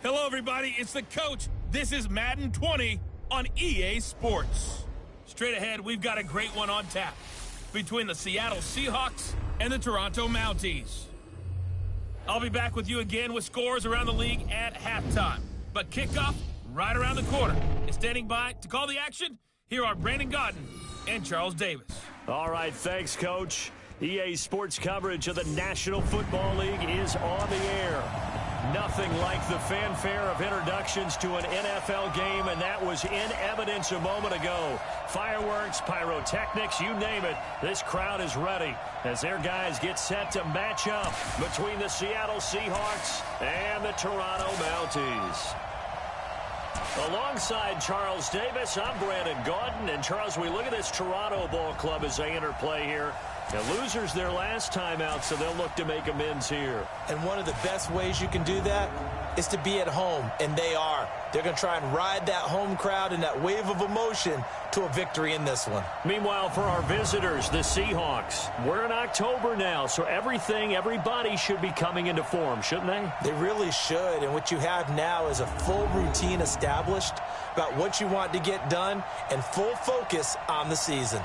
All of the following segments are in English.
Hello, everybody. It's the coach. This is Madden 20 on EA Sports. Straight ahead, we've got a great one on tap between the Seattle Seahawks and the Toronto Mounties. I'll be back with you again with scores around the league at halftime. But kickoff right around the corner. And standing by to call the action, here are Brandon Godden and Charles Davis. All right, thanks, Coach. EA Sports coverage of the National Football League is on the air. Nothing like the fanfare of introductions to an NFL game, and that was in evidence a moment ago. Fireworks, pyrotechnics, you name it. This crowd is ready as their guys get set to match up between the Seattle Seahawks and the Toronto Mounties. Alongside Charles Davis, I'm Brandon Godden. And Charles, we look at this Toronto ball club as they enter play here. The losers their last time out, so they'll look to make amends here. And one of the best ways you can do that is to be at home, and they are. They're going to try and ride that home crowd and that wave of emotion to a victory in this one. Meanwhile, for our visitors, the Seahawks, we're in October now, so everybody should be coming into form, shouldn't they? They really should, and what you have now is a full routine established about what you want to get done and full focus on the season.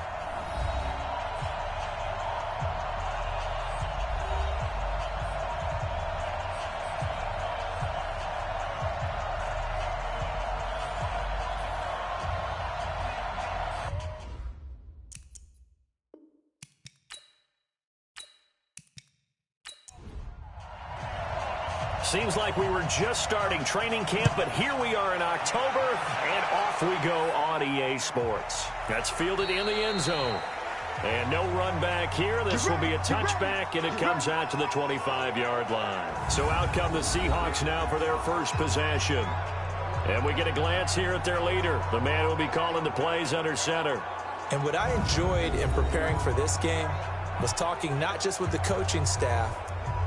Seems like we were just starting training camp, but here we are in October, and off we go on EA Sports. That's fielded in the end zone. And no run back here. This will be a touchback, and it comes out to the 25-yard line. So out come the Seahawks now for their first possession. And we get a glance here at their leader, the man who will be calling the plays under center. And what I enjoyed in preparing for this game was talking not just with the coaching staff,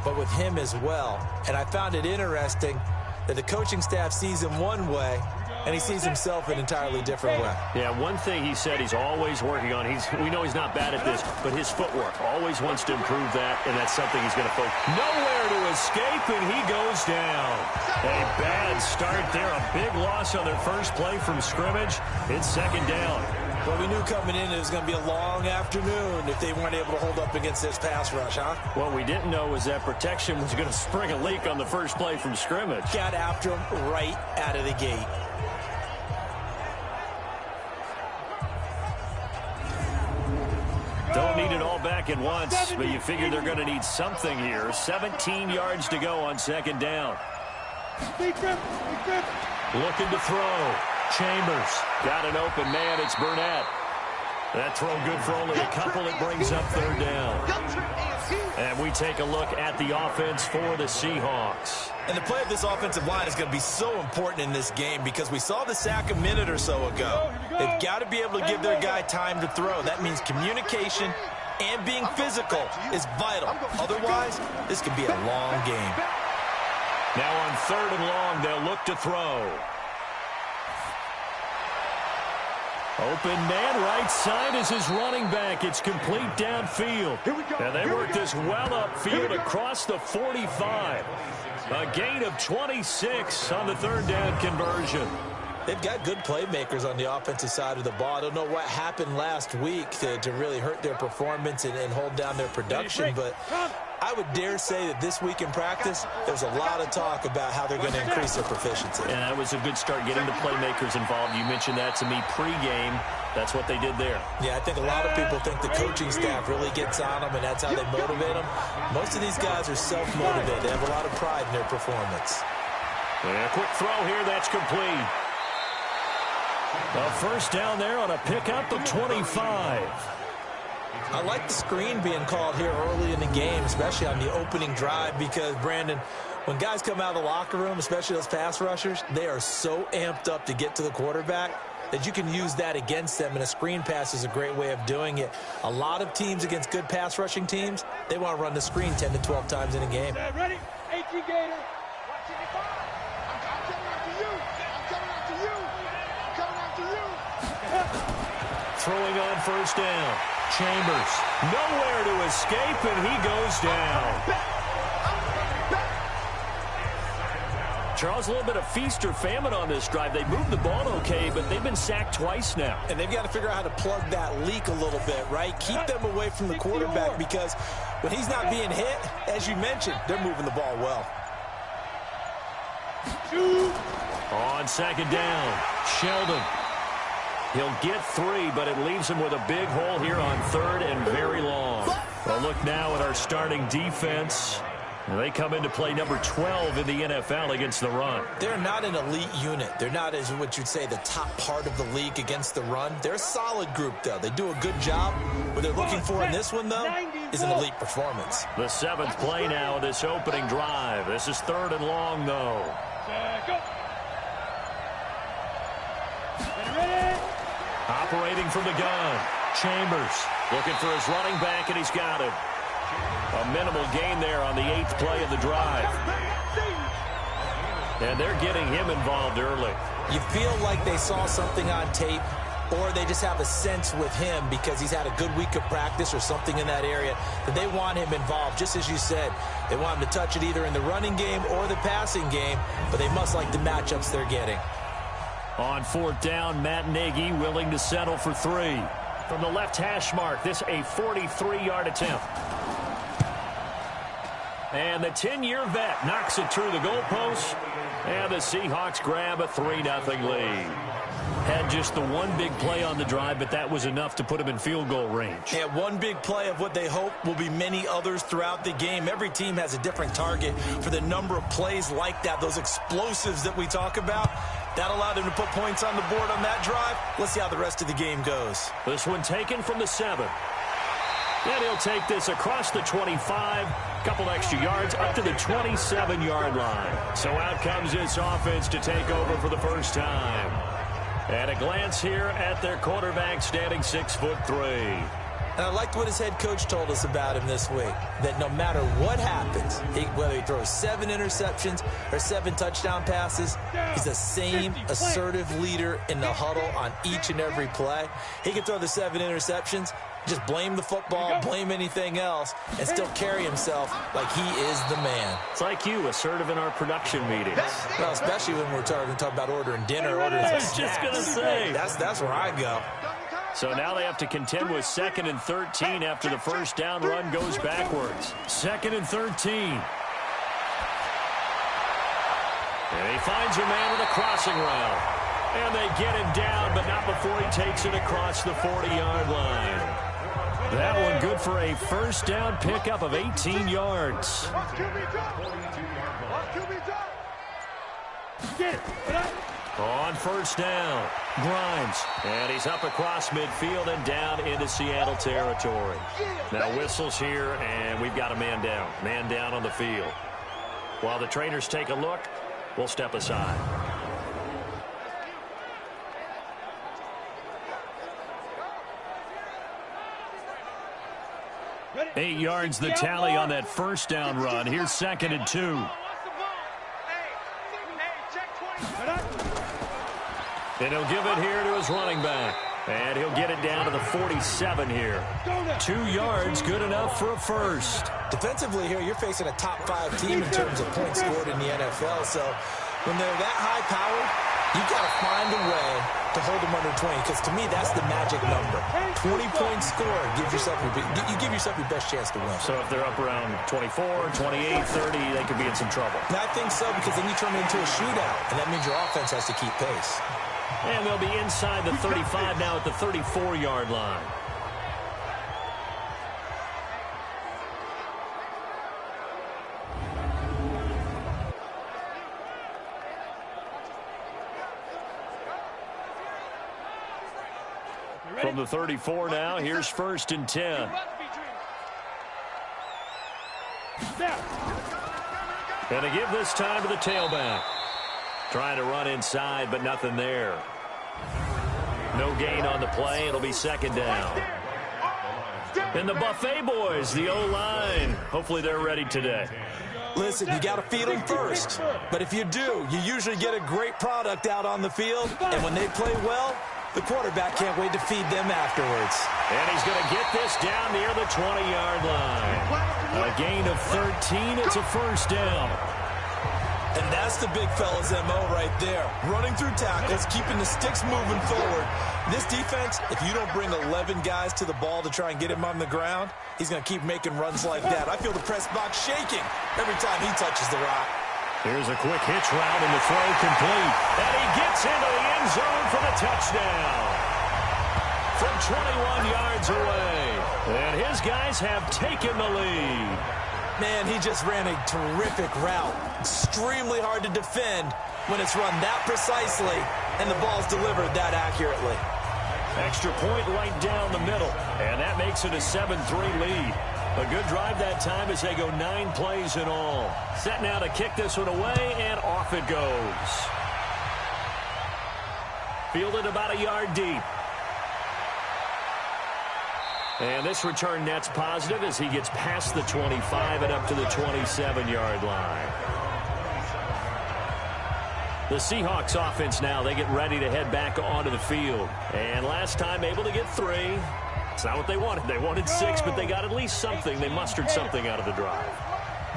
but with him as well. And I found it interesting that the coaching staff sees him one way, and he sees himself an entirely different way. Yeah, one thing he said he's always working on, we know he's not bad at this, but his footwork, always wants to improve that, and that's something he's going to focus. Nowhere to escape, and he goes down. A bad start there, a big loss on their first play from scrimmage. It's second down. Well, we knew coming in it was going to be a long afternoon if they weren't able to hold up against this pass rush, huh? What we didn't know was that protection was going to spring a leak on the first play from scrimmage. Got after him right out of the gate. Don't need it all back at once, but you figure they're going to need something here. 17 yards to go on second down. Looking to throw. Chambers got an open man. It's Burnett. That throw good for only a couple. It brings up third down. And we take a look at the offense for the Seahawks. And the play of this offensive line is going to be so important in this game because we saw the sack a minute or so ago. They've got to be able to give their guy time to throw. That means communication and being physical is vital. Otherwise, this could be a long game. Now on third and long, they'll look to throw. Open man, right side is his running back. It's complete downfield. And they work this well upfield across the 45. A gain of 26 on the third down conversion. They've got good playmakers on the offensive side of the ball. I don't know what happened last week to really hurt their performance and hold down their production, but I would dare say that this week in practice, there's a lot of talk about how they're going to increase their proficiency. And that was a good start getting the playmakers involved. You mentioned that to me pregame. That's what they did there. Yeah, I think a lot of people think the coaching staff really gets on them, and that's how they motivate them. Most of these guys are self-motivated. They have a lot of pride in their performance. And a quick throw here. That's complete. A first down there on a pickup of 25. I like the screen being called here early in the game, especially on the opening drive, because, Brandon, when guys come out of the locker room, especially those pass rushers, they are so amped up to get to the quarterback that you can use that against them, and a screen pass is a great way of doing it. A lot of teams against good pass rushing teams, they want to run the screen 10 to 12 times in a game. Ready? 18 Gator. Throwing on first down. Chambers, nowhere to escape, and he goes down. Charles, a little bit of feast or famine on this drive. They moved the ball okay, but they've been sacked twice now. And they've got to figure out how to plug that leak a little bit, right? Keep them away from the quarterback, because when he's not being hit, as you mentioned, they're moving the ball well. On second down, Sheldon. He'll get 3, but it leaves him with a big hole here on 3rd and very long. Well, look now at our starting defense. They come into play number 12 in the NFL against the run. They're not an elite unit. They're not, as what you'd say, the top part of the league against the run. They're a solid group, though. They do a good job. What they're looking for in this one, though, is an elite performance. The 7th play now of this opening drive. This is 3rd and long, though. Operating from the gun, Chambers looking for his running back, and he's got him. A minimal gain there on the 8th play of the drive. And they're getting him involved early. You feel like they saw something on tape, or they just have a sense with him because he's had a good week of practice or something in that area that they want him involved. Just as you said, they want him to touch it either in the running game or the passing game, but they must like the matchups they're getting. On 4th down, Matt Nagy willing to settle for 3. From the left hash mark, this a 43-yard attempt. And the 10-year vet knocks it through the goalpost. And the Seahawks grab a 3-0 lead. Had just the one big play on the drive, but that was enough to put him in field goal range. Yeah, one big play of what they hope will be many others throughout the game. Every team has a different target for the number of plays like that, those explosives that we talk about. That allowed him to put points on the board on that drive. Let's see how the rest of the game goes. This one taken from the 7. And he'll take this across the 25, couple extra yards up to the 27-yard line. So out comes this offense to take over for the first time. And a glance here at their quarterback, standing 6'3". And I liked what his head coach told us about him this week, that no matter what happens, whether he throws 7 interceptions or 7 touchdown passes, he's the same assertive leader in the huddle on each and every play. He can throw the 7 interceptions, just blame the football, blame anything else, and still carry himself like he is the man. It's like you, assertive in our production meetings. Well, especially when we're talking about ordering dinner, ordering I was snacks. just going to say. That's where I go. So now they have to contend with 2nd and 13 after the first down run goes backwards. 2nd and 13. And he finds a man with a crossing route. And they get him down, but not before he takes it across the 40-yard line. That one good for a first down pickup of 18 yards. On first down, Grimes, and he's up across midfield and down into Seattle territory. Now whistles here, and we've got a man down on the field. While the trainers take a look, we'll step aside. Eight yards the tally on that first down run. Here's 2nd and 2. And he'll give it here to his running back. And he'll get it down to the 47 here. 2 yards, good enough for a first. Defensively here, you're facing a top 5 team in terms of points scored in the NFL. So when they're that high-powered, you've got to find a way to hold them under 20, because to me, that's the magic number. 20 points scored, you give yourself your best chance to win. So if they're up around 24, 28, 30, they could be in some trouble. And I think so, because then you turn it into a shootout, and that means your offense has to keep pace. And they'll be inside the 35 now at the 34-yard line. From the 34 now, here's 1st and 10. And to give this time to the tailback. Trying to run inside, but nothing there. No gain on the play. It'll be 2nd down. And the Buffet boys, the O-line. Hopefully they're ready today. Listen, you got to feed them first. But if you do, you usually get a great product out on the field. And when they play well, the quarterback can't wait to feed them afterwards. And he's going to get this down near the 20-yard line. A gain of 13. It's a first down. And that's the big fella's MO right there. Running through tackles, keeping the sticks moving forward. This defense, if you don't bring 11 guys to the ball to try and get him on the ground, he's going to keep making runs like that. I feel the press box shaking every time he touches the rock. Here's a quick hitch route and the throw complete. And he gets into the end zone for the touchdown. From 21 yards away. And his guys have taken the lead. Man, he just ran a terrific route. Extremely hard to defend when it's run that precisely and the ball's delivered that accurately. Extra point right down the middle. And that makes it a 7-3 lead. A good drive that time as they go 9 plays in all. Set now to kick this one away, and off it goes. Fielded about a yard deep. And this return net's positive as he gets past the 25 and up to the 27-yard line. The Seahawks offense now, they get ready to head back onto the field. And last time able to get 3. It's not what they wanted. They wanted 6, but they got at least something. They mustered something out of the drive.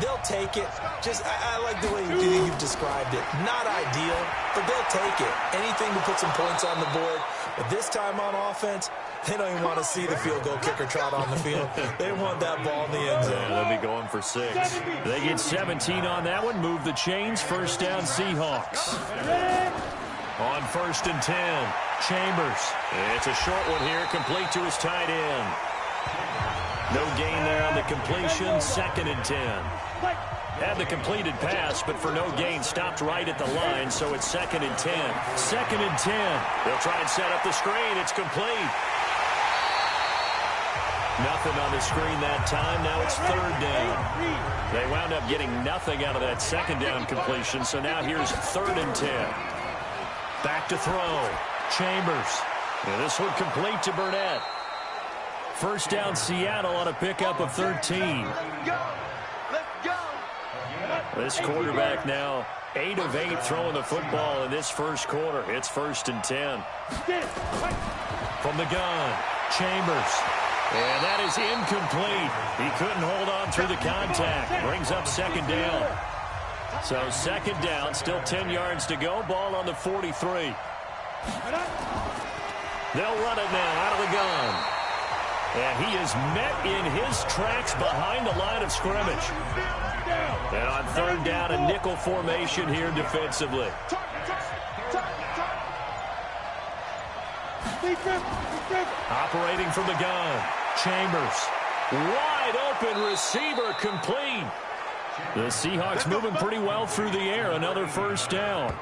They'll take it. I like the way you've described it. Not ideal, but they'll take it. Anything to put some points on the board. But this time on offense, they don't even want to see the field goal kicker trot on the field. They want that ball in the end zone. Yeah, they'll be going for 6. They get 17 on that one. Move the chains. First down, Seahawks. On 1st and 10, Chambers. It's a short one here, complete to his tight end. No gain there on the completion, 2nd and 10. Had the completed pass, but for no gain, stopped right at the line, so it's 2nd and 10. 2nd and 10. They'll try and set up the screen. It's complete. Nothing on the screen that time. Now it's 3rd down. They wound up getting nothing out of that 2nd down completion, so now here's 3rd and 10. Back to throw. Chambers. And this one complete to Burnett. First down, Seattle on a pickup of 13. This quarterback now 8 of 8 throwing the football in this first quarter. It's 1st and 10. From the gun, Chambers. And that is incomplete. He couldn't hold on through the contact. Brings up 2nd down. So 2nd down, still 10 yards to go. Ball on the 43. They'll run it now out of the gun. And he is met in his tracks behind the line of scrimmage. And on 3rd down, a nickel formation here defensively. Operating from the gun, Chambers. Wide open receiver complete. The Seahawks moving pretty well through the air. Another 1st down.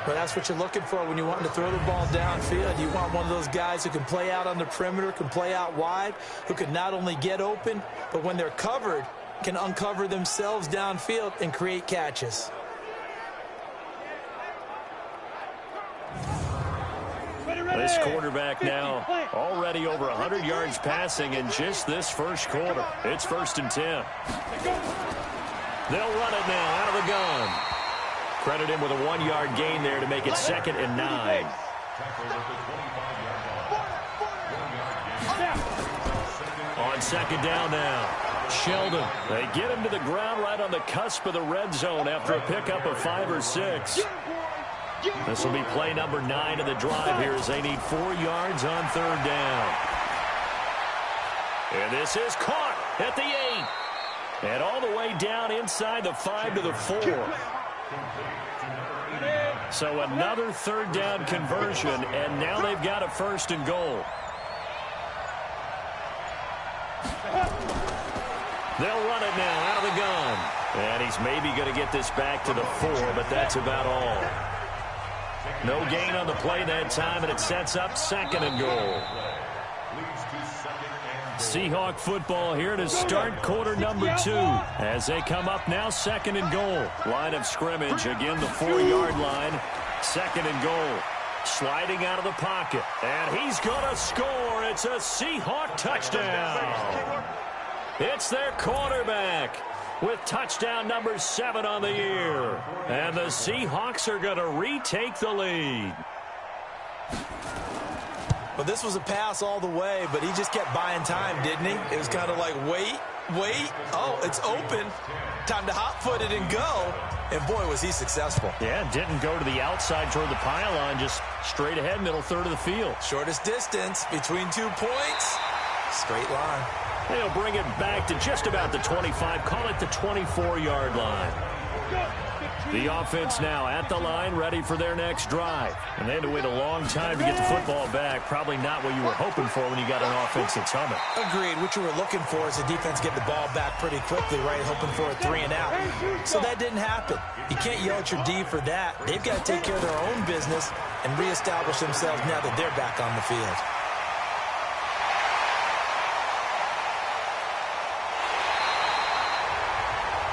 Well, that's what you're looking for when you want to throw the ball downfield. You want one of those guys who can play out on the perimeter, can play out wide, who can not only get open, but when they're covered, can uncover themselves downfield and create catches. This quarterback now already over 100 yards passing in just this first quarter. It's 1st and 10. They'll run it now out of the gun. Credit him with a 1-yard gain there to make it 2nd and 9. On 2nd down now, Sheldon. They get him to the ground right on the cusp of the red zone after a pickup of 5 or 6. This will be play number 9 of the drive here as they need 4 yards on 3rd down. And this is caught at the 8. And all the way down inside the 5 to the 4. So another 3rd down conversion, and now they've got a 1st and goal. They'll run it now out of the gun. And he's maybe going to get this back to the 4, but that's about all. No gain on the play that time, and it sets up 2nd and goal. Seahawk football here to start quarter number 2 as they come up now 2nd and goal. Line of scrimmage, again the 4-yard line. 2nd and goal. Sliding out of the pocket, and he's going to score. It's a Seahawk touchdown. It's their quarterback with touchdown number 7 on the year. And the Seahawks are going to retake the lead. Well, this was a pass all the way, but he just kept buying time, didn't he? It was kind of like, wait, Wait. Oh, it's open. Time to hot-foot it and go. And, boy, was he successful. Yeah, didn't go to the outside toward the pylon, just straight ahead, middle third of the field. Shortest distance between 2 points. Straight line. They'll bring it back to just about the 25. Call it the 24-yard line. The offense now at the line, ready for their next drive. And they had to wait a long time to get the football back. Probably not what you were hoping for when you got an offense that's humming. Agreed. What you were looking for is the defense get the ball back pretty quickly, right? Hoping for a 3 and out. So that didn't happen. You can't yell at your D for that. They've got to take care of their own business and reestablish themselves now that they're back on the field.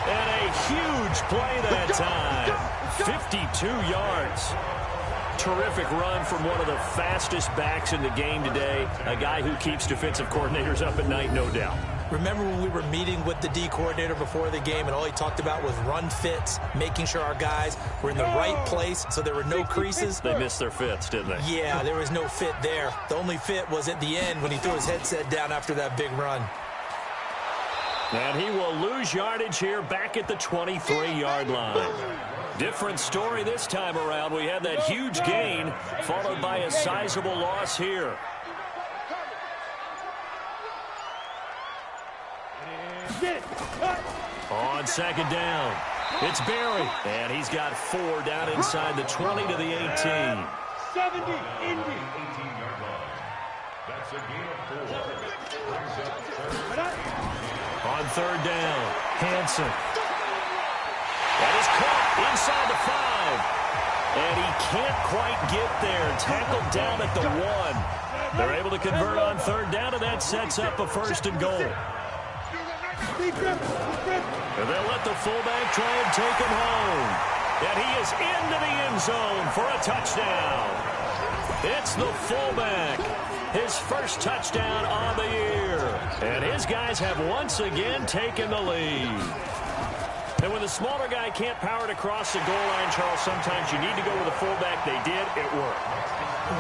And a huge play that time. 52 yards. Terrific run from one of the fastest backs in the game today. A guy who keeps defensive coordinators up at night, no doubt. Remember when we were meeting with the D coordinator before the game and all he talked about was run fits, making sure our guys were in the right place so there were no creases? They missed their fits, didn't they? Yeah, there was no fit there. The only fit was at the end when he threw his headset down after that big run. And he will lose yardage here back at the 23-yard line. Different story this time around. We had that huge gain followed by a sizable loss here. On second down, it's Barry. And he's got 4 down inside the 20 to the 18. 70, Indy. 18-yard line. That's a gain of 4. On third down, Hansen. That is caught inside the 5. And he can't quite get there. Tackled down at the 1. They're able to convert on third down, and that sets up a first and goal. And they'll let the fullback try and take him home. And he is into the end zone for a touchdown. It's the fullback. His first touchdown on the year. And his guys have once again taken the lead. And when the smaller guy can't power it across the goal line, Charles, sometimes you need to go with a fullback. They did. It worked.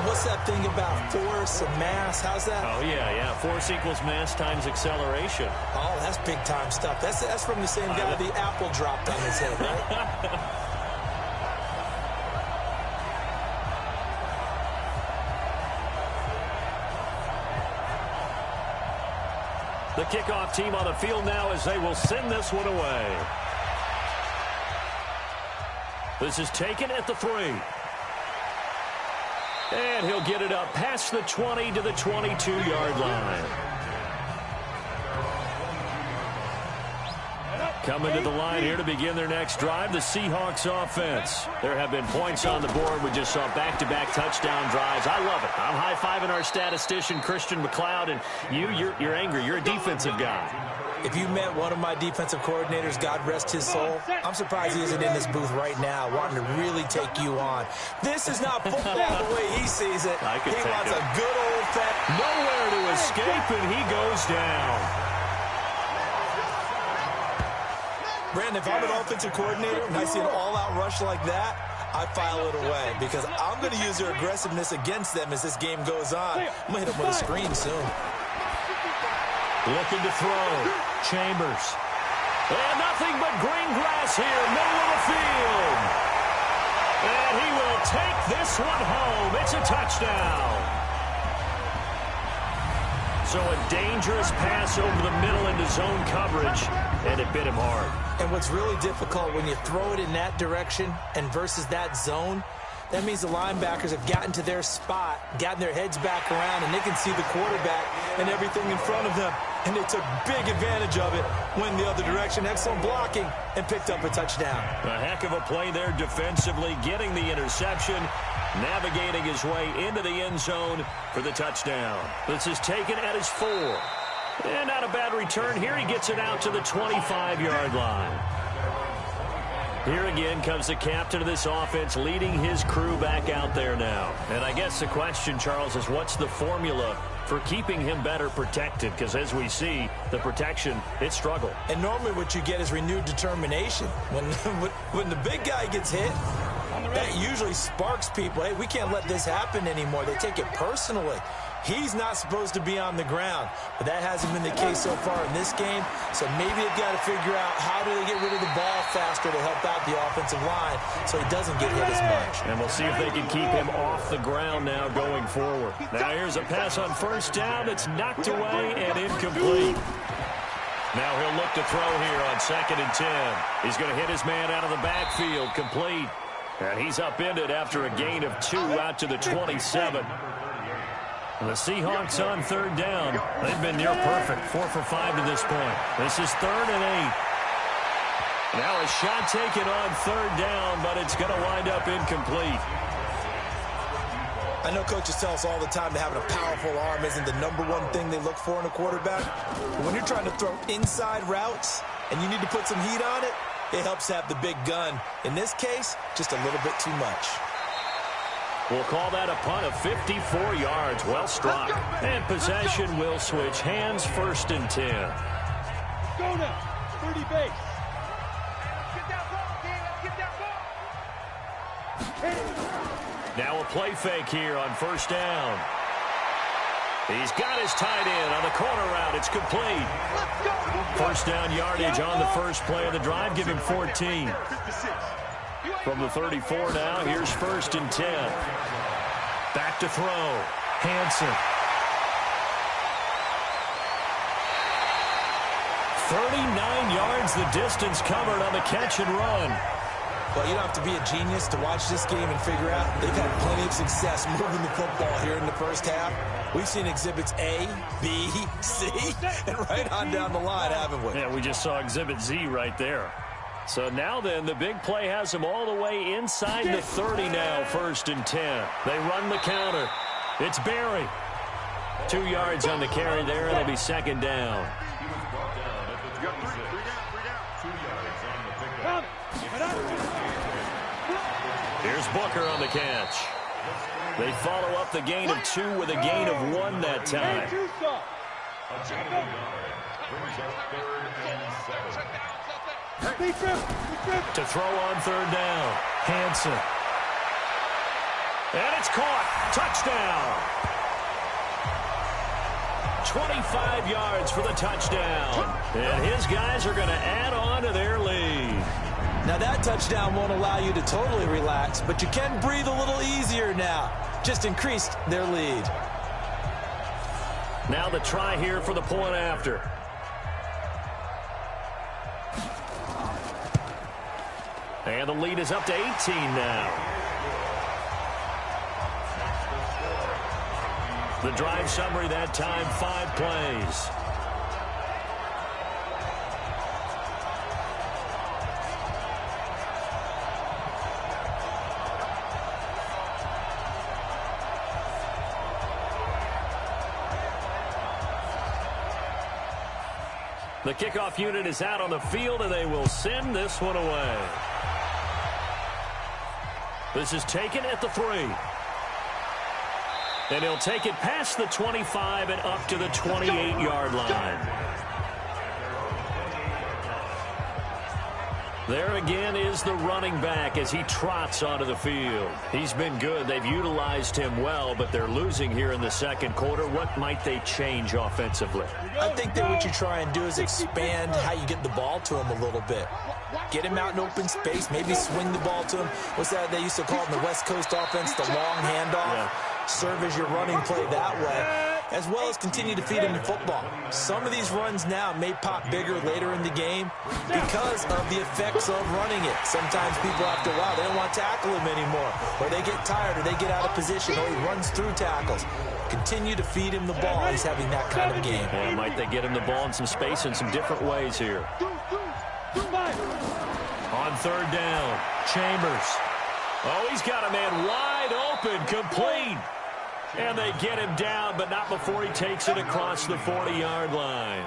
What's that thing about force and mass? How's that? Oh, yeah. Force equals mass times acceleration. Oh, that's big-time stuff. That's from the same guy the apple dropped on his head, right? The kickoff team on the field now as they will send this one away. This is taken at the 3. And he'll get it up past the 20 to the 22-yard line. Coming to the line here to begin their next drive, the Seahawks offense. There have been points on the board. We just saw back-to-back touchdown drives. I love it. I'm high-fiving our statistician, Christian McLeod, and you're angry. You're a defensive guy. If you met one of my defensive coordinators, God rest his soul, I'm surprised he isn't in this booth right now wanting to really take you on. This is not football the way he sees it. He wants a good old fat. Nowhere to escape, and he goes down. Brandon, if I'm an offensive coordinator and I see an all-out rush like that, I file it away because I'm going to use their aggressiveness against them as this game goes on. I'm going to hit them with a screen soon. Looking to throw. Chambers. And nothing but green grass here, middle of the field. And he will take this one home. It's a touchdown. So a dangerous pass over the middle into zone coverage, and it bit him hard. And what's really difficult when you throw it in that direction and versus that zone, that means the linebackers have gotten to their spot, gotten their heads back around, and they can see the quarterback and everything in front of them. And they took big advantage of it, went the other direction, excellent blocking, and picked up a touchdown. A heck of a play there defensively, getting the interception, navigating his way into the end zone for the touchdown. This is taken at his 4. And not a bad return. Here he gets it out to the 25-yard line. Here again comes the captain of this offense leading his crew back out there now. And I guess the question, Charles, is what's the formula for keeping him better protected? Because as we see, the protection, it struggled. And normally what you get is renewed determination. When the big guy gets hit, that usually sparks people. Hey, we can't let this happen anymore. They take it personally. He's not supposed to be on the ground, but that hasn't been the case so far in this game. So maybe they've got to figure out how do they get rid of the ball faster to help out the offensive line so he doesn't get hit as much. And we'll see if they can keep him off the ground now going forward. Now here's a pass on first down. It's knocked away and incomplete. Now he'll look to throw here on 2nd and 10. He's going to hit his man out of the backfield, complete. And he's upended after a gain of 2 out to the 27. The Seahawks on 3rd down. They've been near perfect, 4 for 5 to this point. This is 3rd and 8. Now a shot taken on 3rd down, but it's going to wind up incomplete. I know coaches tell us all the time that having a powerful arm isn't the #1 thing they look for in a quarterback. But when you're trying to throw inside routes and you need to put some heat on it, it helps to have the big gun. In this case, just a little bit too much. We'll call that a punt of 54 yards. Well struck. And possession will switch hands, 1st and 10. Go now. 30 base. Now a play fake here on 1st down. He's got his tight end on the corner route. It's complete. 1st down yardage on the first play of the drive. Give him 14. From the 34 now, here's 1st and 10. Back to throw. Hansen. 39 yards the distance covered on the catch and run. Well, you don't have to be a genius to watch this game and figure out they've had plenty of success moving the football here in the first half. We've seen exhibits A, B, C, and right on down the line, haven't we? Yeah, we just saw exhibit Z right there. So now then, the big play has them all the way inside the 30 now, 1st and 10. They run the counter. It's Berry. 2 yards on the carry there. It'll be 2nd down. Here's Booker on the catch. They follow up the gain of 2 with a gain of 1 that time. To throw on 3rd down. Hansen. And it's caught. Touchdown. 25 yards for the touchdown. And his guys are going to add on to their lead. Now that touchdown won't allow you to totally relax, but you can breathe a little easier now. Just increased their lead. Now the try here for the point after. And the lead is up to 18 now. The drive summary that time, 5 plays. The kickoff unit is out on the field, and they will send this one away. This is taken at the 3. And he'll take it past the 25 and up to the 28-yard line. There again is the running back as he trots onto the field. He's been good. They've utilized him well, but they're losing here in the 2nd quarter. What might they change offensively? I think that what you try and do is expand how you get the ball to him a little bit. Get him out in open space, maybe swing the ball to him. What's that they used to call it in the West Coast offense, the long handoff? Yeah. Serve as your running play that way, as well as continue to feed him the football. Some of these runs now may pop bigger later in the game because of the effects of running it. Sometimes people after a while, they don't want to tackle him anymore, or they get tired, or they get out of position, or he runs through tackles. Continue to feed him the ball. He's having that kind of game. Yeah, might they get him the ball in some space in some different ways here. On 3rd down, Chambers. Oh, he's got a man wide open, complete. And they get him down, but not before he takes it across the 40-yard line.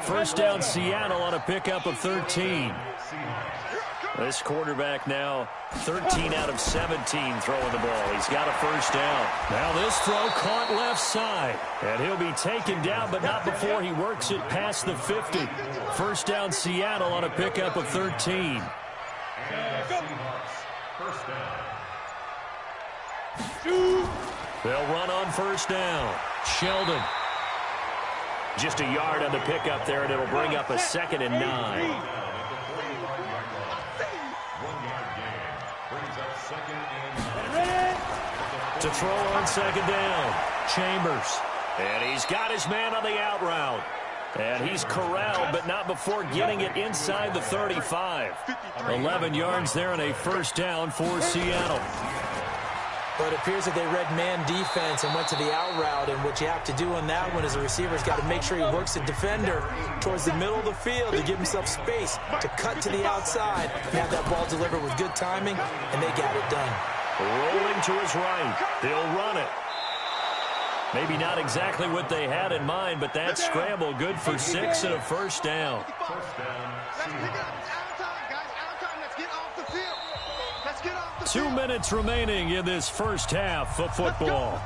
1st down, Seattle on a pickup of 13. This quarterback now 13 out of 17 throwing the ball. He's got a 1st down. Now this throw caught left side. And he'll be taken down, but not before he works it past the 50. 1st down, Seattle on a pickup of 13. They'll run on 1st down. Sheldon. Just a yard on the pickup there, and it'll bring up a 2nd and 9. To throw on 2nd down, Chambers. And he's got his man on the out route. And he's corralled, but not before getting it inside the 35. 11 yards there and a 1st down for Seattle. But it appears that they read man defense and went to the out route, and what you have to do on that one is the receiver's got to make sure he works the defender towards the middle of the field to give himself space to cut to the outside and have that ball delivered with good timing, and they got it done. Rolling to his right. They'll run it. Maybe not exactly what they had in mind, but that scramble good for 6 and a 1st down. Let's pick it up. It's out of time, guys. Out of time. Let's get off the field. Let's get off the field. 2 minutes remaining in this first half of football.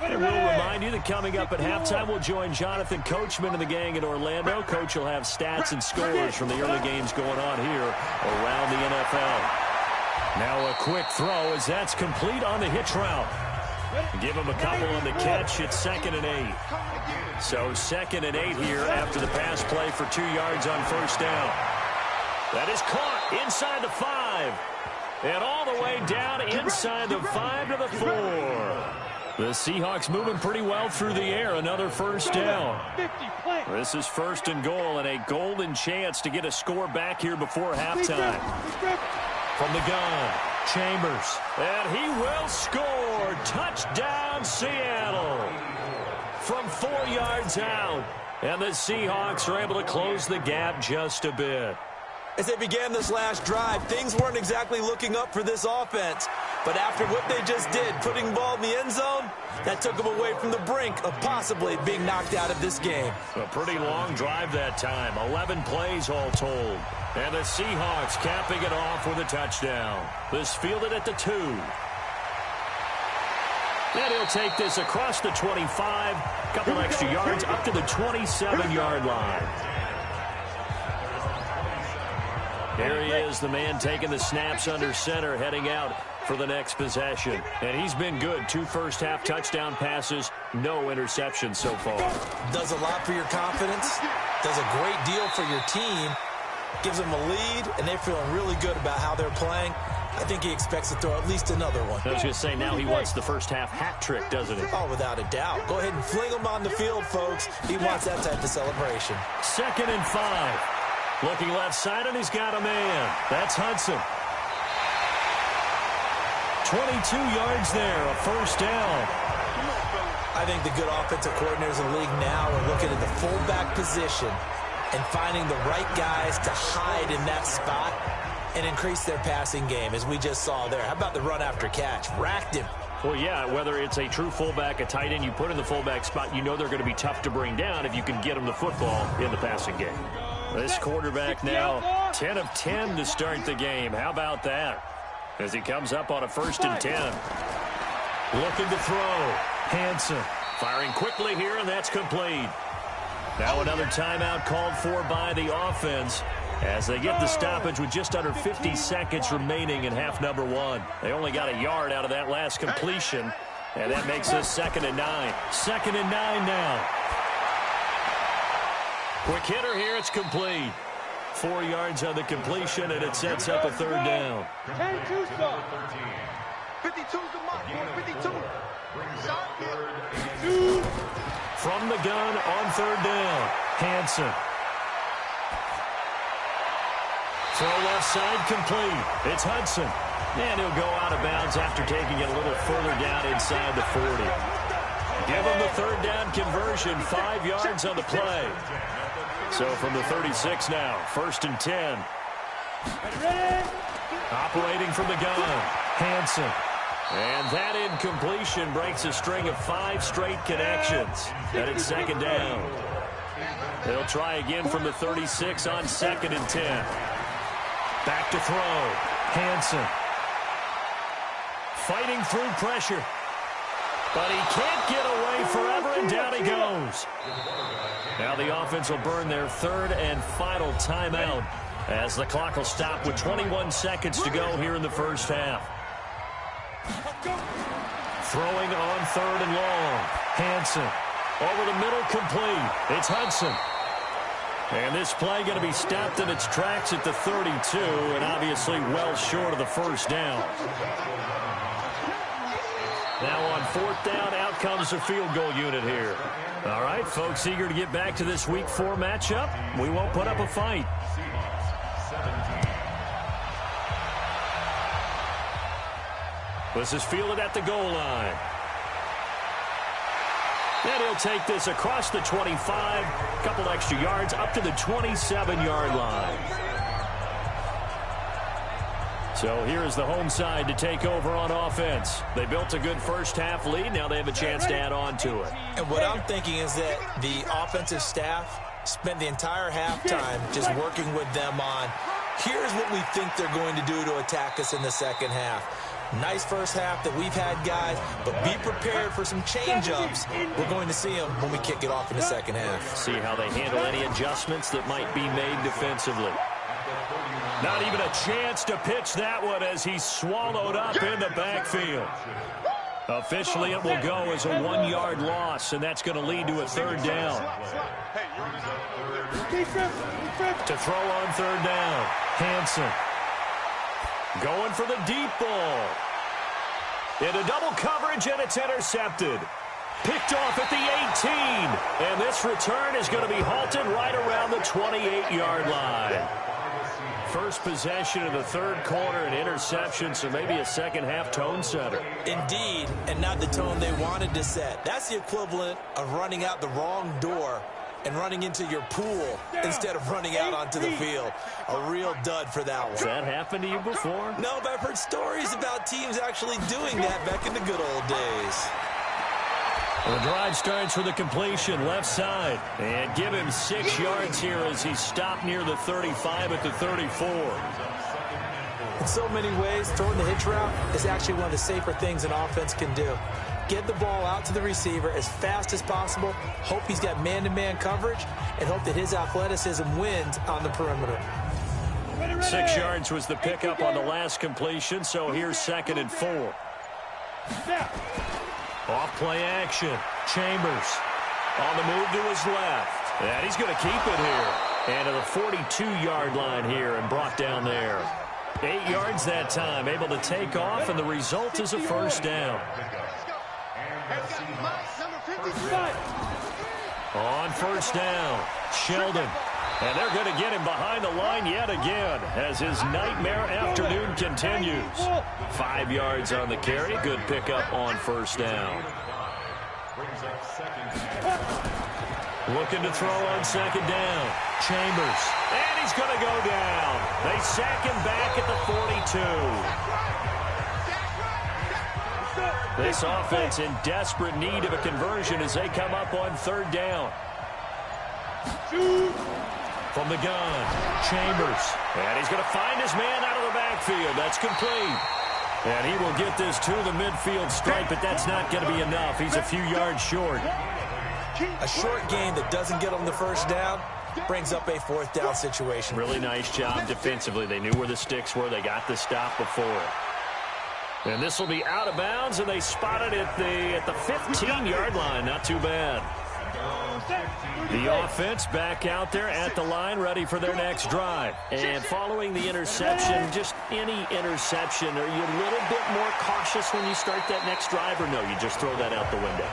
And we'll remind you that coming up at halftime, we'll join Jonathan Coachman and the gang in Orlando. Coach will have stats and scores from the early games going on here around the NFL. Now a quick throw as that's complete on the hitch route. Give him a couple on the catch. It's 2nd and 8. So 2nd and 8 here after the pass play for 2 yards on 1st down. That is caught inside the 5. And all the way down inside the 5 to the 4. The Seahawks moving pretty well through the air. Another 1st down. This is 1st and goal and a golden chance to get a score back here before halftime. From the gun, Chambers. And he will score. Touchdown, Seattle. From 4 yards out. And the Seahawks are able to close the gap just a bit. As they began this last drive, things weren't exactly looking up for this offense. But after what they just did, putting the ball in the end zone, that took them away from the brink of possibly being knocked out of this game. A pretty long drive that time. 11 plays all told. And the Seahawks capping it off with a touchdown. This fielded at the 2. And he'll take this across the 25. A couple extra yards up to the 27-yard line. Here he is, the man taking the snaps under center, heading out for the next possession. And he's been good. 2 first-half touchdown passes, no interceptions so far. Does a lot for your confidence, does a great deal for your team, gives them a lead, and they're feeling really good about how they're playing. I think he expects to throw at least another one. I was going to say, now he wants the first-half hat trick, doesn't he? Oh, without a doubt. Go ahead and fling him on the field, folks. He wants that type of celebration. 2nd and 5. Looking left side, and he's got a man. That's Hudson. 22 yards there, a 1st down. I think the good offensive coordinators in the league now are looking at the fullback position and finding the right guys to hide in that spot and increase their passing game, as we just saw there. How about the run after catch? Racked him. Well, yeah, whether it's a true fullback, a tight end, you put in the fullback spot, you know they're going to be tough to bring down if you can get them the football in the passing game. This quarterback now 10 of 10 to start the game. How about that? As he comes up on a 1st and 10. Looking to throw. Hansen firing quickly here, and that's complete. Now another timeout called for by the offense as they get the stoppage with just under 50 seconds remaining in half number 1. They only got a yard out of that last completion, and that makes this 2nd and 9. 2nd and 9 now. Quick hitter here, it's complete. 4 yards on the completion, and it sets up a 3rd down. 52's the mark, 52. From the gun on 3rd down, Hansen. Throw left side complete. It's Hudson. And he'll go out of bounds after taking it a little further down inside the 40. Give him the 3rd down conversion, 5 yards on the play. So from the 36 now, 1st and 10. Operating from the gun, Hansen. And that incompletion breaks a string of 5 straight connections. And it's 2nd down. They'll try again from the 36 on 2nd and 10. Back to throw, Hansen. Fighting through pressure. But he can't get away forever, and down he goes. Now the offense will burn their 3rd and final timeout as the clock will stop with 21 seconds to go here in the first half. Throwing on 3rd and long. Hansen over the middle, complete. It's Hudson. And this play going to be stopped in its tracks at the 32, and obviously well short of the first down. Now on 4th down, out comes the field goal unit here. All right, folks, eager to get back to this Week 4 matchup. We won't put up a fight. This is fielded at the goal line. And he'll take this across the 25, a couple extra yards, up to the 27-yard line. So here's the home side to take over on offense. They built a good first-half lead. Now they have a chance to add on to it. And what I'm thinking is that the offensive staff spent the entire halftime just working with them on, here's what we think they're going to do to attack us in the second half. Nice first half that we've had, guys, but be prepared for some change-ups. We're going to see them when we kick it off in the second half. See how they handle any adjustments that might be made defensively. Not even a chance to pitch that one as he's swallowed up in the backfield. Officially, it will go as a 1-yard loss, and that's going to lead to a 3rd down. To throw on 3rd down, Hansen. Going for the deep ball. Into double coverage, and it's intercepted. Picked off at the 18. And this return is going to be halted right around the 28-yard line. First possession of the 3rd quarter, an interception, so maybe a second-half tone setter. Indeed, and not the tone they wanted to set. That's the equivalent of running out the wrong door and running into your pool instead of running out onto the field. A real dud for that one. Has that happened to you before? No, but I've heard stories about teams actually doing that back in the good old days. The drive starts with a completion left side. And give him 6 yards here as he's stopped near the 35 at the 34. In so many ways, throwing the hitch route is actually one of the safer things an offense can do. Get the ball out to the receiver as fast as possible, hope he's got man-to-man coverage, and hope that his athleticism wins on the perimeter. 6 yards was the pickup on the last completion, so here's 2nd and 4. Off play action. Chambers on the move to his left. And he's going to keep it here. And to the 42-yard line here and brought down there. 8 yards that time, able to take off, and the result is a 1st down. On 1st down, Sheldon. And they're going to get him behind the line yet again as his nightmare afternoon continues. 5 yards on the carry. Good pickup on 1st down. Looking to throw on 2nd down. Chambers. And he's going to go down. They sack him back at the 42. This offense in desperate need of a conversion as they come up on 3rd down. From the gun, Chambers. And he's going to find his man out of the backfield. That's complete. And he will get this to the midfield stripe, but that's not going to be enough. He's a few yards short. A short gain that doesn't get him the 1st down brings up a 4th down situation. Really nice job defensively. They knew where the sticks were. They got the stop before it. And this will be out of bounds, and they spotted it at the 15-yard line. Not too bad. The offense back out there at the line, ready for their next drive. And following the interception, just any interception, are you a little bit more cautious when you start that next drive, or no, you just throw that out the window?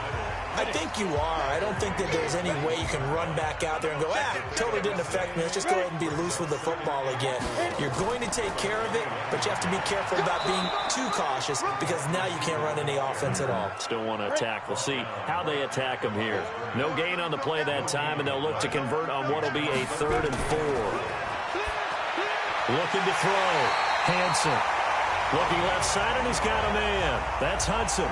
I think you are. I don't think that there's any way you can run back out there and go, totally didn't affect me. Let's just go ahead and be loose with the football again. You're going to take care of it, but you have to be careful about being too cautious because now you can't run any offense at all. Still want to attack. We'll see how they attack them here. No gain on the play that time, and they'll look to convert on what will be a 3rd and 4. Looking to throw. Hansen. Looking left side, and he's got a man. That's Hudson.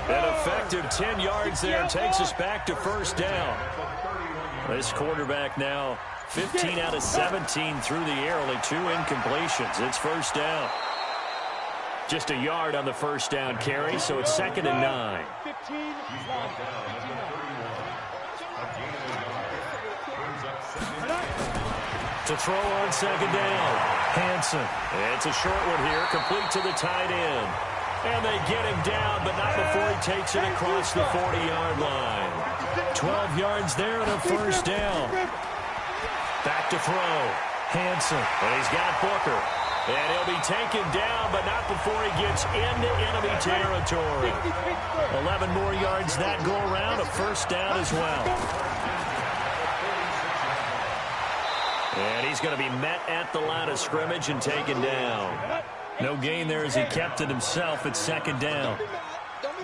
An effective 10 yards there takes us back to 1st down. This quarterback now 15 out of 17 through the air, only 2 incompletions. It's 1st down. Just a yard on the 1st down carry, so it's 2nd and 9. To throw on 2nd down, Hansen. It's a short one here, complete to the tight end. And they get him down, but not before he takes it across the 40-yard line. 12 yards there and a first down. Back to throw. Hansen. And he's got Booker. And he'll be taken down, but not before he gets into enemy territory. 11 more yards that go around, a first down as well. And he's going to be met at the line of scrimmage and taken down. No gain there as he kept it himself at second down. At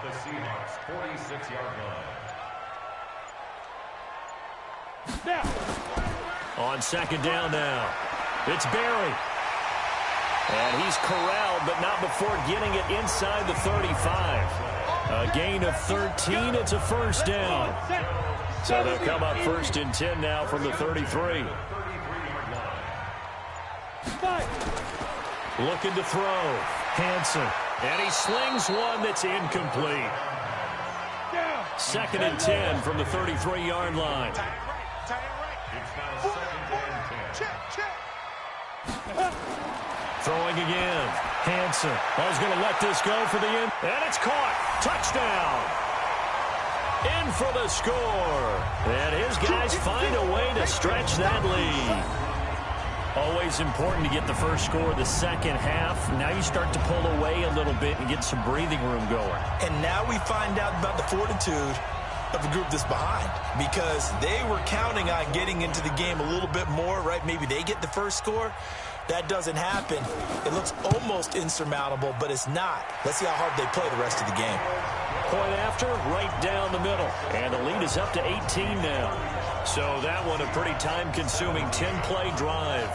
the Seahawks 46-yard line. On second down now, it's Barry. And he's corralled, but not before getting it inside the 35. A gain of 13, it's a first down. So they'll come up first and 10 now from the 33. Looking to throw. Hansen. And he slings one that's incomplete. Second and 10 from the 33-yard line. Throwing again. Hansen. I was going to let this go for the end. And it's caught. Touchdown. In for the score. And his guys find a way to stretch that lead. Always important to get the first score of the second half. Now you start to pull away a little bit and get some breathing room going. And now we find out about the fortitude of the group that's behind, because they were counting on getting into the game a little bit more, right? Maybe they get the first score. That doesn't happen. It looks almost insurmountable, but it's not. Let's see how hard they play the rest of the game. Point after, right down the middle. And the lead is up to 18 now. So that one a pretty time-consuming 10-play drive.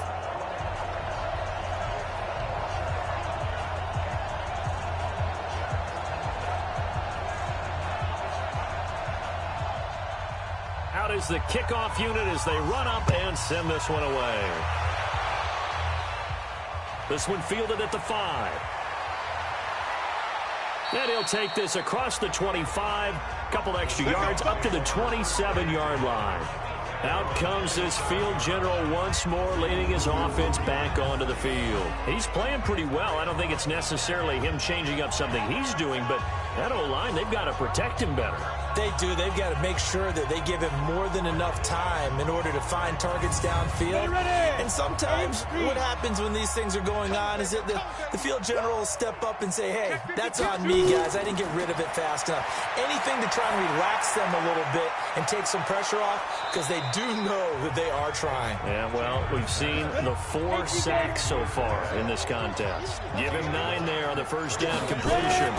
Out is the kickoff unit as they run up and send this one away. This one fielded at the 5. And he'll take this across the 25, couple extra yards, up to the 27-yard line. Out comes this field general once more, leading his offense back onto the field. He's playing pretty well. I don't think it's necessarily him changing up something he's doing, but that O-line, they've got to protect him better. They do. They've got to make sure that they give him more than enough time in order to find targets downfield. And sometimes what happens when these things are going on is that the field general will step up and say, hey, that's on me, guys. I didn't get rid of it fast enough. Anything to try and relax them a little bit and take some pressure off, because they do know that they are trying. Yeah, well, we've seen the 4 sacks so far in this contest. Give him 9 there on the first down completion.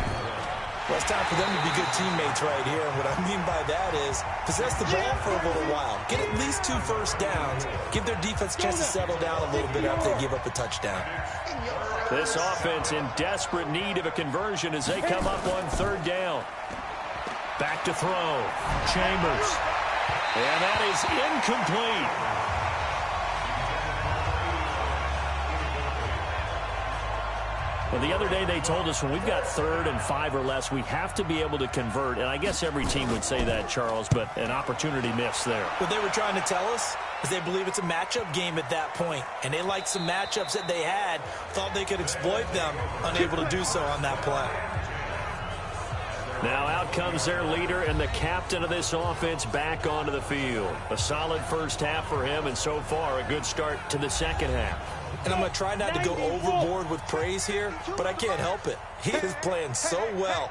Well, it's time for them to be good teammates right here. And what I mean by that is possess the ball for a little while. Get at least 2 first downs. Give their defense a chance to settle down a little bit after they give up a touchdown. This offense in desperate need of a conversion as they come up on third down. Back to throw. Chambers. And that is incomplete. Well, the other day they told us when we've got 3rd and 5 or less, we have to be able to convert. And I guess every team would say that, Charles, but an opportunity missed there. What they were trying to tell us is they believe it's a matchup game at that point. And they liked some matchups that they had, thought they could exploit them, unable to do so on that play. Now out comes their leader and the captain of this offense back onto the field. A solid first half for him, and so far a good start to the second half. And I'm going to try not to go overboard with praise here, but I can't help it. He is playing so well.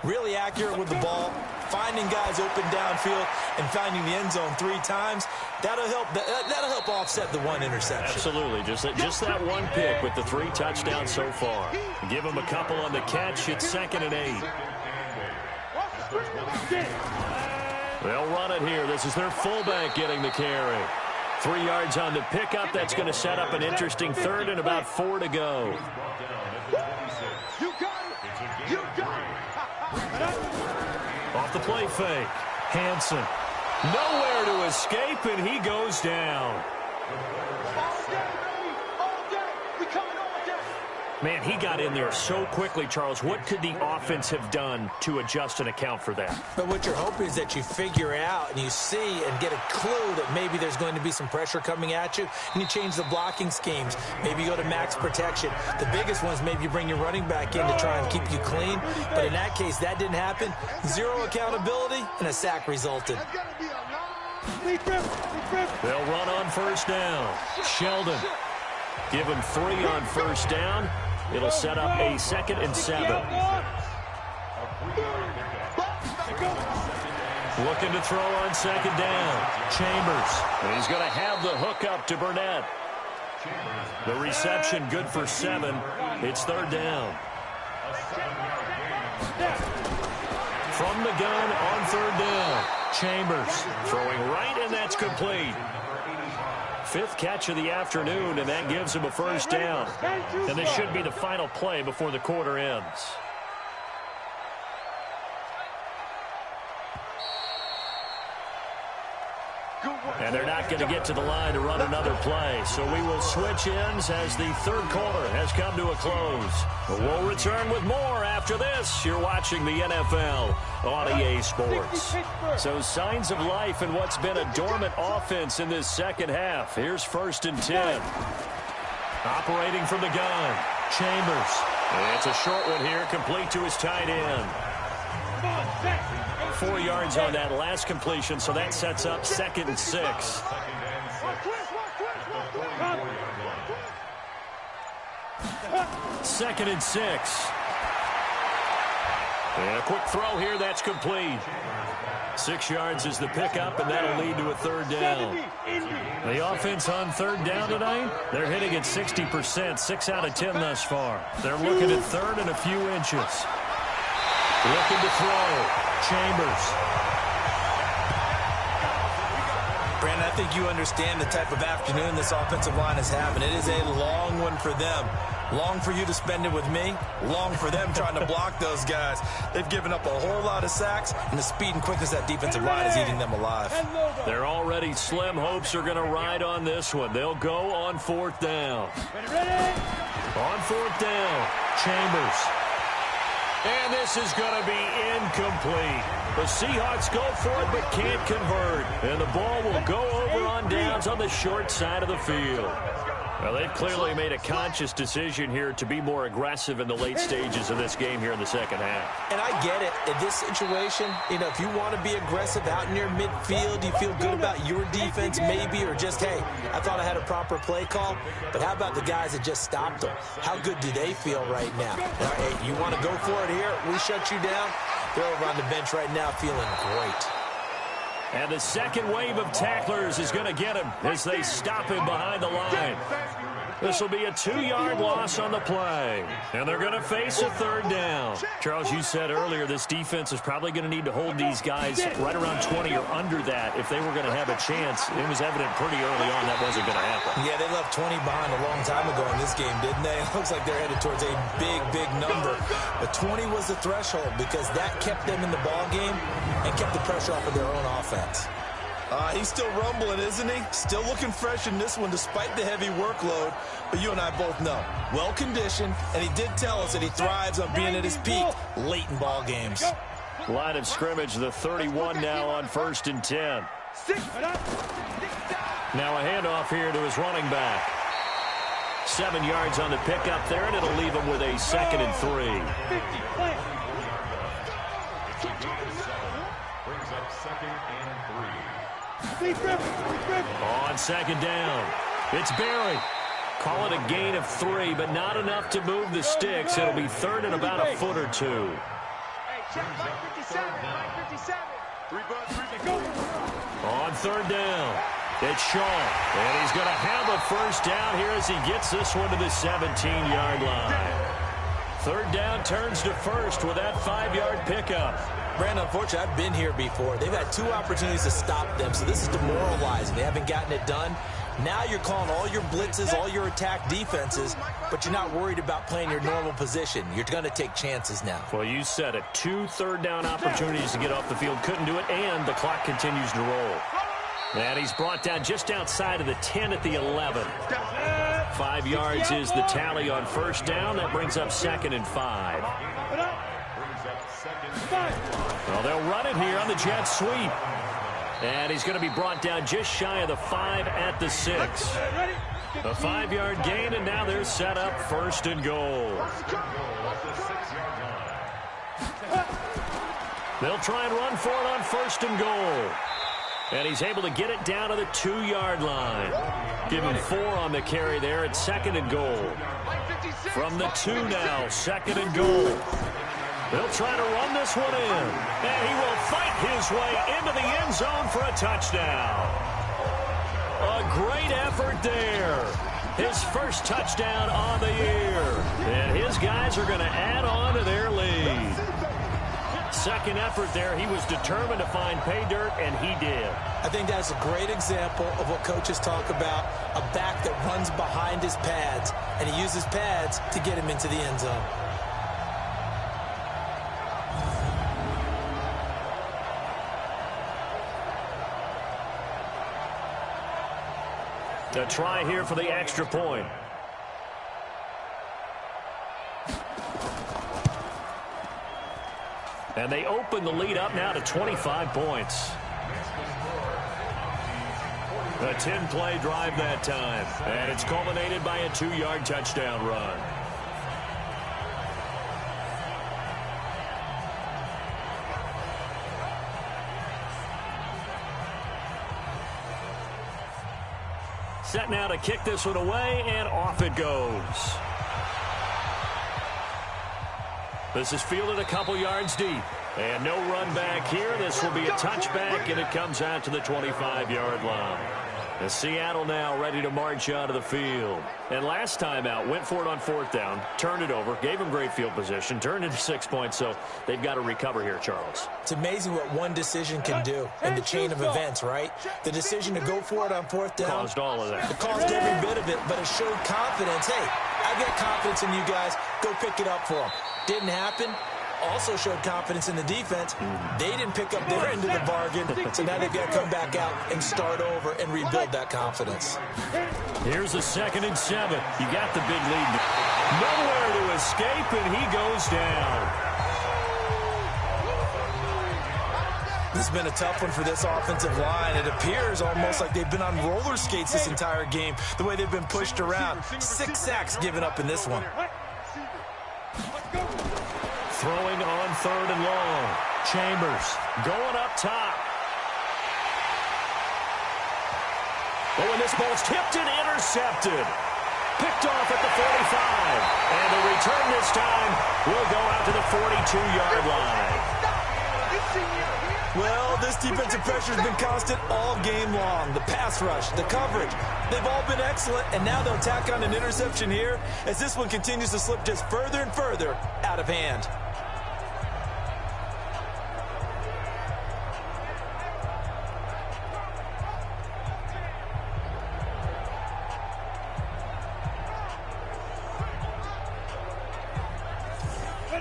Really accurate with the ball, finding guys open downfield, and finding the end zone 3 times. That'll help offset the 1 interception. Absolutely. Just that 1 pick with the 3 touchdowns so far. Give him a couple on the catch. It's 2nd and 8. They'll run it here. This is their fullback getting the carry. 3 yards on the pickup. That's going to set up an interesting 3rd and about 4 to go. You got it. You got it. Off the play fake. Hansen. Nowhere to escape, and he goes down. All day, baby. All day. We coming all day. Man, he got in there so quickly, Charles. What could the offense have done to adjust and account for that? But what you're hoping is that you figure out and you see and get a clue that maybe there's going to be some pressure coming at you, and you change the blocking schemes. Maybe you go to max protection. The biggest one is maybe you bring your running back in to try and keep you clean. But in that case, that didn't happen. Zero accountability, and a sack resulted. They'll run on first down. Sheldon. Give him 3 on first down. It'll set up a 2nd and 7. Looking to throw on 2nd down. Chambers. And he's going to have the hook up to Burnett. The reception good for 7. It's 3rd down. From the gun on 3rd down. Chambers throwing right, and that's complete. 5th catch of the afternoon, and that gives him a first down. And this should be the final play before the quarter ends. And they're not going to get to the line to run another play. So we will switch ends as the 3rd quarter has come to a close. We'll return with more after this. You're watching the NFL on EA Sports. So signs of life in what's been a dormant offense in this second half. Here's 1st and 10. Operating from the gun. Chambers. And it's a short one here, complete to his tight end. 4 yards on that last completion, so that sets up 2nd and 6. Second and 6. And a quick throw here, that's complete. 6 yards is the pickup, and that'll lead to a 3rd down. The offense on 3rd down tonight, they're hitting at 60%, 6 out of 10 thus far. They're looking at 3rd and a few inches. Looking to throw. Chambers. Brandon, I think you understand the type of afternoon this offensive line is having. It is a long one for them. Long for you to spend it with me. Long for them trying to block those guys. They've given up a whole lot of sacks, and the speed and quickness of that defensive line is eating them alive. They're already slim hopes are going to ride on this one. They'll go on 4th down. On 4th down, Chambers. And this is going to be incomplete. The Seahawks go for it but can't convert. And the ball will go over on downs on the short side of the field. Well, they've clearly made a conscious decision here to be more aggressive in the late stages of this game here in the second half. And I get it. In this situation, if you want to be aggressive out in your midfield, you feel good about your defense maybe, or just, hey, I thought I had a proper play call. But how about the guys that just stopped them? How good do they feel right now? Hey, you want to go for it here? We shut you down? They're over on the bench right now feeling great. And the second wave of tacklers is going to get him as they stop him behind the line. This will be a 2-yard loss on the play. And they're going to face a 3rd down. Charles, you said earlier this defense is probably going to need to hold these guys right around 20 or under that if they were going to have a chance. It was evident pretty early on that wasn't going to happen. Yeah, they left 20 behind a long time ago in this game, didn't they? It looks like they're headed towards a big, big number. But 20 was the threshold because that kept them in the ball game and kept the pressure off of their own offense. He's still rumbling, isn't he? Still looking fresh in this one despite the heavy workload. But you and I both know, well-conditioned, and he did tell us that he thrives on being at his peak late in ball games. Line of scrimmage, the 31 now on 1st and 10. Now a handoff here to his running back. 7 yards on the pickup there, and it'll leave him with a 2nd and 3. Brings up 2nd and 3. On 2nd down, it's Barry. Call it a gain of 3, but not enough to move the sticks. It'll be 3rd and about a foot or 2. On 3rd down, it's Shaw. And he's going to have a first down here as he gets this one to the 17-yard line. 3rd down turns to 1st with that 5-yard pickup. Brandon, unfortunately, I've been here before. They've had 2 opportunities to stop them, so this is demoralizing. They haven't gotten it done. Now you're calling all your blitzes, all your attack defenses, but you're not worried about playing your normal position. You're going to take chances now. Well, you said it. 2 third-down opportunities to get off the field. Couldn't do it, and the clock continues to roll. And he's brought down just outside of the 10 at the 11. 5 yards is the tally on first down. That brings up 2nd and 5. Well, they'll run it here on the jet sweep. And he's going to be brought down just shy of the 5 at the 6. A 5-yard gain, and now they're set up 1st and goal. They'll try and run for it on 1st and goal. And he's able to get it down to the 2-yard line. Give him 4 on the carry there at 2nd and goal. From the 2 now, 2nd and goal. They'll try to run this one in. And he will fight his way into the end zone for a touchdown. A great effort there. His first touchdown on the year. And his guys are going to add on to their lead. Second effort there. He was determined to find pay dirt, and he did. I think that's a great example of what coaches talk about, a back that runs behind his pads, and he uses pads to get him into the end zone. A try here for the extra point. And they open the lead up now to 25 points. A 10-play drive that time. And it's culminated by a 2-yard touchdown run. Set now to kick this one away, and off it goes. This is fielded a couple yards deep. And no run back here. This will be a touchback, and it comes out to the 25-yard line. And Seattle now ready to march out of the field. And last time out, went for it on 4th down, turned it over, gave them great field position, turned into 6 points, so they've got to recover here, Charles. It's amazing what one decision can do in the chain of events, right? The decision to go for it on 4th down. Caused all of that. It caused every bit of it, but it showed confidence. Hey, I got confidence in you guys. Go pick it up for them. Didn't happen. Also showed confidence in the defense. They didn't pick up their end of the bargain, so now they've got to come back out and start over and rebuild that confidence. Here's a 2nd and 7. You got the big lead. Nowhere to escape, and he goes down. This has been a tough one for this offensive line. It appears almost like they've been on roller skates this entire game, the way they've been pushed around. 6 sacks given up in this one. Throwing on 3rd and long. Chambers going up top. But when this ball's tipped and intercepted. Picked off at the 45. And the return this time will go out to the 42-yard line. Well, this defensive pressure has been constant all game long. The pass rush, the coverage, they've all been excellent, and now they'll tack on an interception here as this one continues to slip just further and further out of hand.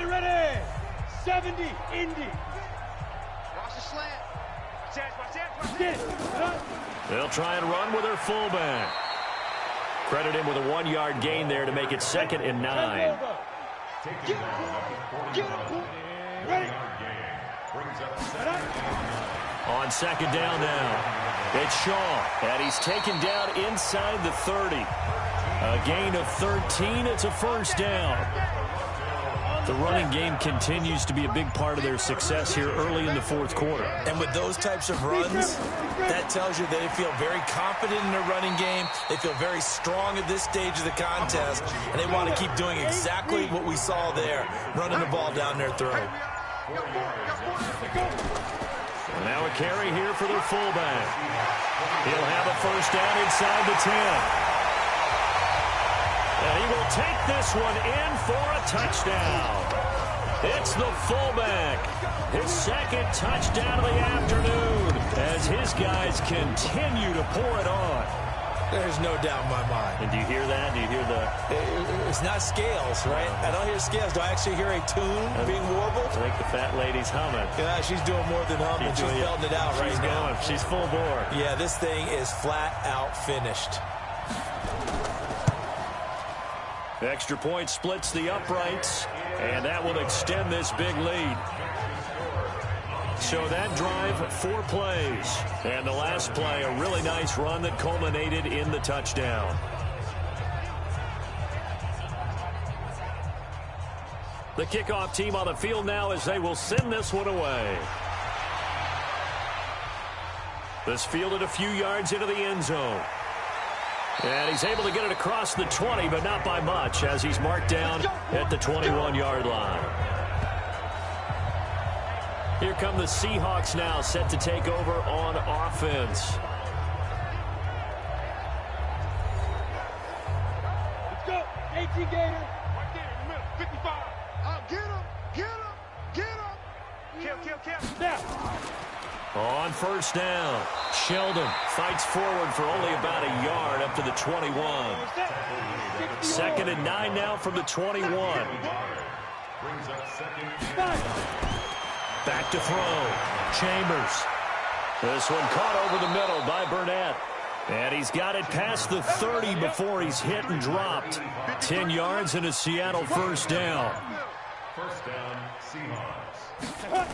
Ready, 70, Indy. Watch the slant. Watch it. They'll try and run with their fullback. Credit him with a 1-yard gain there to make it 2nd and 9. Ready. On 2nd down now. It's Shaw, and he's taken down inside the 30. A gain of 13. It's a 1st down. The running game continues to be a big part of their success here early in the 4th quarter. And with those types of runs, that tells you they feel very confident in their running game. They feel very strong at this stage of the contest, and they want to keep doing exactly what we saw there, running the ball down their throat. And now a carry here for their fullback. He'll have a 1st down inside the 10. And he will take this one in for a touchdown. It's the fullback. His 2nd touchdown of the afternoon as his guys continue to pour it on. There's no doubt in my mind. And do you hear that? Do you hear the... It's not scales, right? I don't hear scales. Do I actually hear a tune being warbled? I think the fat lady's humming. Yeah, she's doing more than humming. She's belting it out right now. She's full bore. Yeah, this thing is flat out finished. Extra point splits the uprights, and that will extend this big lead. So that drive, 4 plays. And the last play, a really nice run that culminated in the touchdown. The kickoff team on the field now as they will send this one away. This fielded a few yards into the end zone. And he's able to get it across the 20, but not by much, as he's marked down at the 21-yard line. Here come the Seahawks now, set to take over on offense. Let's go. 18 Gator. Right there in the middle. 55. Get him. Get him. Get him. Kill. Now. On first down, Sheldon fights forward for only about a yard up to the 21. 2nd and 9 now from the 21. Brings up 2nd. Back to throw. Chambers. This one caught over the middle by Burnett. And he's got it past the 30 before he's hit and dropped. 10 yards and a Seattle first down. First down, Seahawks.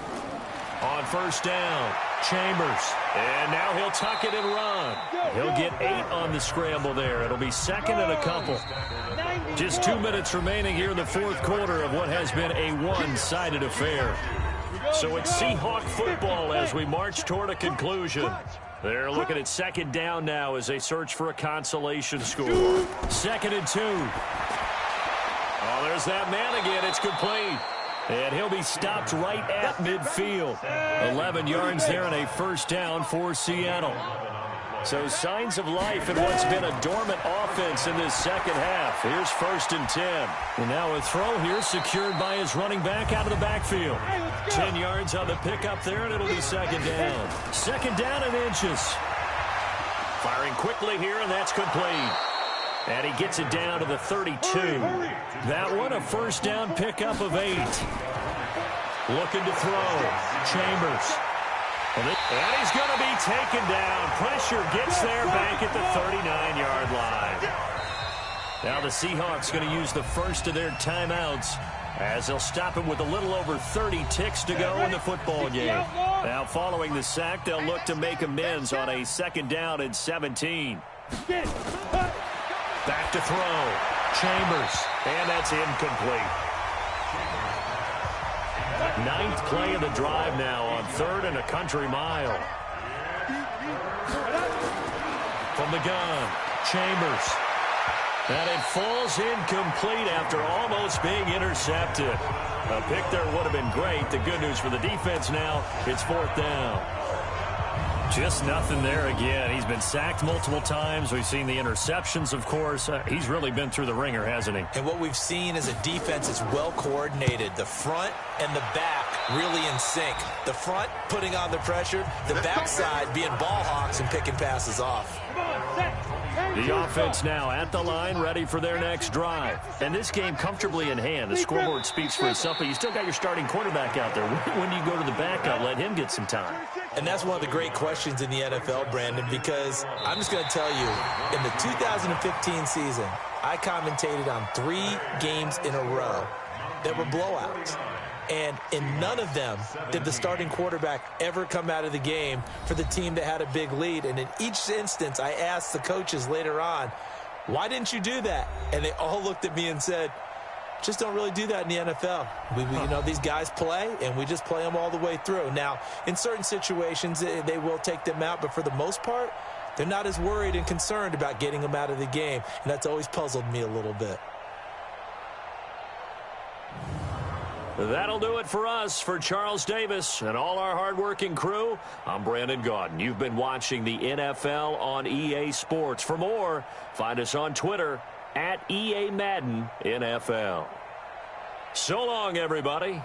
On first down, Chambers. And now he'll tuck it and run. He'll get 8 on the scramble there. It'll be 2nd and a couple. Just 2 minutes remaining here in the 4th quarter of what has been a one-sided affair. So it's Seahawk football as we march toward a conclusion. They're looking at 2nd down now as they search for a consolation score. 2nd and 2. Oh, there's that man again. It's complete. And he'll be stopped right at midfield. 11 yards there and a first down for Seattle. So signs of life in what's been a dormant offense in this second half. Here's 1st and 10. And now a throw here secured by his running back out of the backfield. 10 yards on the pickup there, and it'll be 2nd down. 2nd down and inches. Firing quickly here, and that's complete. And he gets it down to the 32. That one a first down pickup of 8. Looking to throw. Chambers. And he's going to be taken down. Pressure gets there back at the 39-yard line. Now the Seahawks going to use the first of their timeouts as they'll stop him with a little over 30 ticks to go in the football game. Now following the sack, they'll look to make amends on a 2nd down and 17. Back to throw. Chambers. And that's incomplete. 9th play of the drive now on 3rd and a country mile. From the gun, Chambers. And it falls incomplete after almost being intercepted. A pick there would have been great. The good news for the defense now, it's 4th down. Just nothing there again. He's been sacked multiple times. We've seen the interceptions, of course. He's really been through the ringer, hasn't he? And what we've seen is a defense is well coordinated. The front and the back really in sync. The front putting on the pressure, the backside being ball hawks and picking passes off. The offense now at the line, ready for their next drive. And this game comfortably in hand. The scoreboard speaks for itself, but you still got your starting quarterback out there. When do you go to the backup, let him get some time? And that's one of the great questions in the NFL, Brandon, because I'm just going to tell you, in the 2015 season, I commentated on 3 games in a row that were blowouts. And in none of them did the starting quarterback ever come out of the game for the team that had a big lead. And in each instance, I asked the coaches later on, why didn't you do that? And they all looked at me and said, just don't really do that in the NFL. You know, these guys play, and we just play them all the way through. Now, in certain situations, they will take them out, but for the most part, they're not as worried and concerned about getting them out of the game. And that's always puzzled me a little bit. That'll do it for us. For Charles Davis and all our hardworking crew, I'm Brandon Gaudin. You've been watching the NFL on EA Sports. For more, find us on Twitter @EA Madden NFL. So long, everybody.